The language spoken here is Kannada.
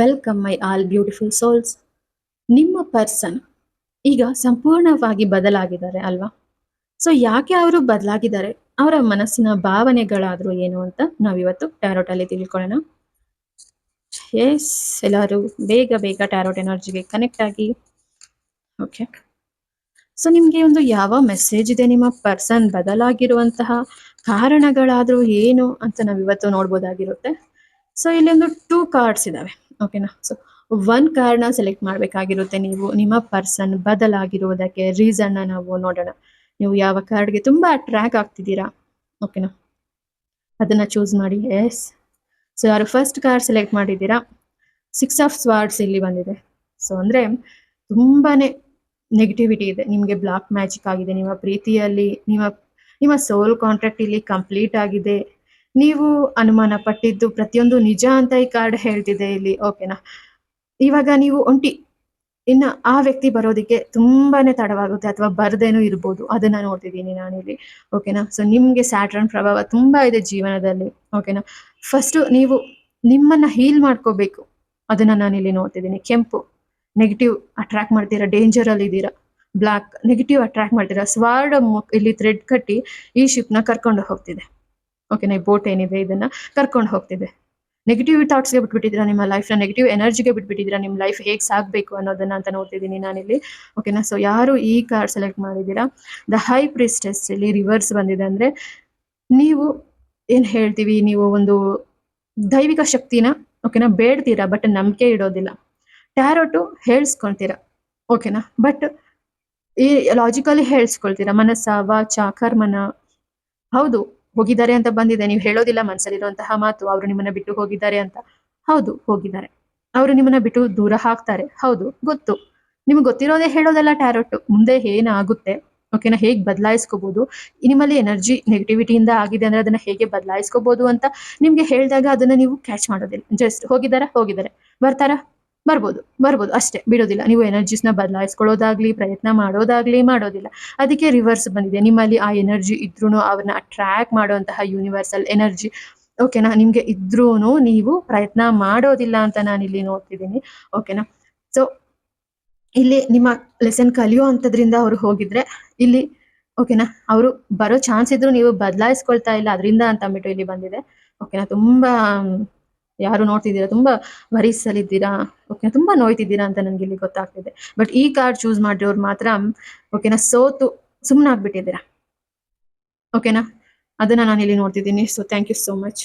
Welcome my all beautiful souls. ನಿಮ್ಮ ಪರ್ಸನ್ ಈಗ ಸಂಪೂರ್ಣವಾಗಿ ಬದಲಾಗಿದ್ದಾರೆ ಅಲ್ವಾ? ಸೊ ಯಾಕೆ ಅವರು ಬದಲಾಗಿದ್ದಾರೆ, ಅವರ ಮನಸ್ಸಿನ ಭಾವನೆಗಳಾದ್ರೂ ಏನು ಅಂತ ನಾವಿವತ್ತು ಟ್ಯಾರೋಟ್ ಅಲ್ಲಿ ತಿಳ್ಕೊಳ್ಳೋಣ. ಎಸ್, ಎಲ್ಲರೂ ಬೇಗ ಬೇಗ ಟ್ಯಾರೋಟ್ ಎನರ್ಜಿಗೆ ಕನೆಕ್ಟ್ ಆಗಿ. ಓಕೆ, ಸೊ ನಿಮ್ಗೆ ಒಂದು ಯಾವ ಮೆಸೇಜ್ ಇದೆ, ನಿಮ್ಮ ಪರ್ಸನ್ ಬದಲಾಗಿರುವಂತಹ ಕಾರಣಗಳಾದ್ರೂ ಏನು ಅಂತ ನಾವಿವತ್ತು ನೋಡ್ಬೋದಾಗಿರುತ್ತೆ. ಸೊ ಇಲ್ಲಿ ಒಂದು 2 ಕಾರ್ಡ್ಸ್ ಇದಾವೆ. ಓಕೆನಾ? ಸೊ 1 ಕಾರ್ಡ್ನ ಸೆಲೆಕ್ಟ್ ಮಾಡಬೇಕಾಗಿರುತ್ತೆ ನೀವು. ನಿಮ್ಮ ಪರ್ಸನ್ ಬದಲಾಗಿರುವುದಕ್ಕೆ ರೀಸನ್ನ ನಾವು ನೋಡೋಣ. ನೀವು ಯಾವ ಕಾರ್ಡ್ಗೆ ತುಂಬಾ ಅಟ್ರಾಕ್ಟ್ ಆಗ್ತಿದ್ದೀರಾ, ಓಕೆನಾ, ಅದನ್ನ ಚೂಸ್ ಮಾಡಿ. ಎಸ್, ಸೊ ಯಾರು ಫಸ್ಟ್ ಕಾರ್ಡ್ ಸೆಲೆಕ್ಟ್ ಮಾಡಿದ್ದೀರಾ, 6 ಆಫ್ ಸ್ವಾರ್ಡ್ಸ್ ಇಲ್ಲಿ ಬಂದಿದೆ. ಸೊ ಅಂದ್ರೆ ತುಂಬಾನೇ ನೆಗೆಟಿವಿಟಿ ಇದೆ, ನಿಮಗೆ ಬ್ಲಾಕ್ ಮ್ಯಾಜಿಕ್ ಆಗಿದೆ ನಿಮ್ಮ ಪ್ರೀತಿಯಲ್ಲಿ. ನಿಮ್ಮ ಸೋಲ್ ಕಾಂಟ್ರಾಕ್ಟ್ ಇಲ್ಲಿ ಕಂಪ್ಲೀಟ್ ಆಗಿದೆ. ನೀವು ಅನುಮಾನ ಪಟ್ಟಿದ್ದು ಪ್ರತಿಯೊಂದು ನಿಜ ಅಂತ ಈ ಕಾರ್ಡ್ ಹೇಳ್ತಿದೆ ಇಲ್ಲಿ. ಓಕೆನಾ? ಇವಾಗ ನೀವು ಒಂಟಿ, ಇನ್ನು ಆ ವ್ಯಕ್ತಿ ಬರೋದಕ್ಕೆ ತುಂಬಾನೇ ತಡವಾಗುತ್ತೆ ಅಥವಾ ಬರ್ದೇನೂ ಇರ್ಬೋದು, ಅದನ್ನ ನೋಡ್ತಿದ್ದೀನಿ ನಾನಿಲ್ಲಿ. ಓಕೆನಾ? ಸೊ ನಿಮ್ಗೆ ಸ್ಯಾಟರ್ನ್ ಪ್ರಭಾವ ತುಂಬಾ ಇದೆ ಜೀವನದಲ್ಲಿ. ಓಕೆನಾ? ಫಸ್ಟ್ ನೀವು ನಿಮ್ಮನ್ನ ಹೀಲ್ ಮಾಡ್ಕೋಬೇಕು, ಅದನ್ನ ನಾನಿಲ್ಲಿ ನೋಡ್ತಿದ್ದೀನಿ. ಕೆಂಪು ನೆಗೆಟಿವ್ ಅಟ್ರಾಕ್ಟ್ ಮಾಡ್ತೀರಾ, ಡೇಂಜರ್ ಅಲ್ಲಿ ಇದ್ದೀರಾ. ಬ್ಲಾಕ್ ನೆಗೆಟಿವ್ ಅಟ್ರಾಕ್ಟ್ ಮಾಡ್ತೀರಾ. ಸ್ವಾರ್ಡ್ ಇಲ್ಲಿ ಥ್ರೆಡ್ ಕಟ್ಟಿ ಈ ಶಿಪ್ ನ ಕರ್ಕೊಂಡು ಹೋಗ್ತಿದೆ. ಓಕೆನಾ? ಈ ಬೋಟ್ ಏನಿದೆ ಇದನ್ನ ಕರ್ಕೊಂಡು ಹೋಗ್ತಿದೆ. ನೆಗೆಟಿವ್ ಥಾಟ್ಸ್ಗೆ ಬಿಟ್ಬಿಟ್ಟಿದ್ದೀರಾ, ನಿಮ್ಮ ಲೈಫ್ನ ನೆಗೆಟಿವ್ ಎನರ್ಜಿಗೆ ಬಿಟ್ಬಿಟ್ಟಿದ್ದೀರಾ. ನಿಮ್ಮ ಲೈಫ್ ಹೇಗೆ ಸಾಗಬೇಕು ಅನ್ನೋದನ್ನ ಅಂತ ನೋಡ್ತಿದ್ದೀನಿ ನಾನಿಲ್ಲಿ. ಓಕೆನಾ? ಸೊ ಯಾರು ಈ ಕಾರ್ಡ್ ಸೆಲೆಕ್ಟ್ ಮಾಡಿದ್ದೀರಾ, ದ ಹೈ ಪ್ರಿಸ್ಟೆಸ್ ಇಲ್ಲಿ ರಿವರ್ಸ್ ಬಂದಿದೆ. ಅಂದ್ರೆ ನೀವು ಏನ್ ಹೇಳ್ತೀವಿ, ನೀವು ಒಂದು ದೈವಿಕ ಶಕ್ತಿನ ಓಕೆನಾ ಬೇಡ್ತೀರಾ, ಬಟ್ ನಂಬಿಕೆ ಇಡೋದಿಲ್ಲ. ಟ್ಯಾರೋಟು ಹೇಳ್ಸ್ಕೊಳ್ತೀರಾ, ಓಕೆನಾ, ಬಟ್ ಈ ಲಾಜಿಕಲಿ ಹೇಳ್ಸ್ಕೊಳ್ತೀರಾ. ಮನಸ್ಸ, ವಾಚ, ಕರ್ಮನ ಹೌದು ಹೋಗಿದ್ದಾರೆ ಅಂತ ಬಂದಿದೆ, ನೀವು ಹೇಳೋದಿಲ್ಲ ಮನಸ್ಸಲ್ಲಿರುವಂತಹ ಮಾತು. ಅವರು ನಿಮ್ಮನ್ನ ಬಿಟ್ಟು ಹೋಗಿದ್ದಾರೆ ಅಂತ, ಹೌದು ಹೋಗಿದ್ದಾರೆ. ಅವರು ನಿಮ್ಮನ್ನ ಬಿಟ್ಟು ದೂರ ಹಾಕ್ತಾರೆ, ಹೌದು ಗೊತ್ತು. ನಿಮ್ಗೆ ಗೊತ್ತಿರೋದೇ ಹೇಳೋದಲ್ಲ ಟ್ಯಾರೋಟ್. ಮುಂದೆ ಏನಾಗುತ್ತೆ, ಓಕೆನಾ, ಹೇಗೆ ಬದಲಾಯಿಸ್ಕೋಬಹುದು, ನಿಮ್ಮಲ್ಲಿ ಎನರ್ಜಿ ನೆಗೆಟಿವಿಟಿಯಿಂದ ಆಗಿದೆ ಅಂದ್ರೆ ಅದನ್ನ ಹೇಗೆ ಬದಲಾಯಿಸ್ಕೋಬಹುದು ಅಂತ ನಿಮ್ಗೆ ಹೇಳಿದಾಗ ಅದನ್ನ ನೀವು ಕ್ಯಾಚ್ ಮಾಡೋದಿಲ್ಲ. ಜಸ್ಟ್ ಹೋಗಿದ್ದಾರೆ, ಬರ್ತಾರಾ, ಬರ್ಬೋದು ಅಷ್ಟೇ, ಬಿಡೋದಿಲ್ಲ. ನೀವು ಎನರ್ಜಿಸ್ನ ಬದಲಾಯಿಸ್ಕೊಳ್ಳೋದಾಗ್ಲಿ ಪ್ರಯತ್ನ ಮಾಡೋದಿಲ್ಲ. ಅದಕ್ಕೆ ರಿವರ್ಸ್ ಬಂದಿದೆ. ನಿಮ್ಮಲ್ಲಿ ಆ ಎನರ್ಜಿ ಇದ್ರೂ ಅವ್ರನ್ನ ಅಟ್ರಾಕ್ಟ್ ಮಾಡುವಂತಹ ಯೂನಿವರ್ಸಲ್ ಎನರ್ಜಿ ಓಕೆನಾ ನಿಮ್ಗೆ ಇದ್ರೂ ನೀವು ಪ್ರಯತ್ನ ಮಾಡೋದಿಲ್ಲ ಅಂತ ನಾನು ಇಲ್ಲಿ ನೋಡ್ತಿದ್ದೀನಿ. ಓಕೆನಾ? ಸೊ ಇಲ್ಲಿ ನಿಮ್ಮ ಲೆಸನ್ ಕಲಿಯೋ ಅಂತದ್ರಿಂದ ಅವ್ರು ಹೋಗಿದ್ರೆ ಇಲ್ಲಿ ಓಕೆನಾ, ಅವರು ಬರೋ ಚಾನ್ಸ್ ಇದ್ರು ನೀವು ಬದಲಾಯಿಸ್ಕೊಳ್ತಾ ಇಲ್ಲ ಅದರಿಂದ ಅಂತ ಅಂದ್ಬಿಟ್ಟು ಇಲ್ಲಿ ಬಂದಿದೆ. ಓಕೆನಾ? ತುಂಬಾ ಯಾರು ನೋಡ್ತಿದ್ದೀರಾ ತುಂಬಾ ವರಿಸಲಿದ್ದೀರಾ, ಓಕೆನಾ, ತುಂಬಾ ನೋಯ್ತಿದ್ದೀರಾ ಅಂತ ನನ್ಗೆ ಇಲ್ಲಿ ಗೊತ್ತಾಗ್ತಿದೆ. ಬಟ್ ಈ ಕಾರ್ಡ್ ಚೂಸ್ ಮಾಡಿರೋರು ಮಾತ್ರ ಓಕೆನಾ ಸೋತು ಸುಮ್ಮನಾಗ್ಬಿಟ್ಟಿದ್ದೀರಾ. ಓಕೆನಾ? ಅದನ್ನ ನಾನು ಇಲ್ಲಿ ನೋಡ್ತಿದ್ದೀನಿ. So thank you so much.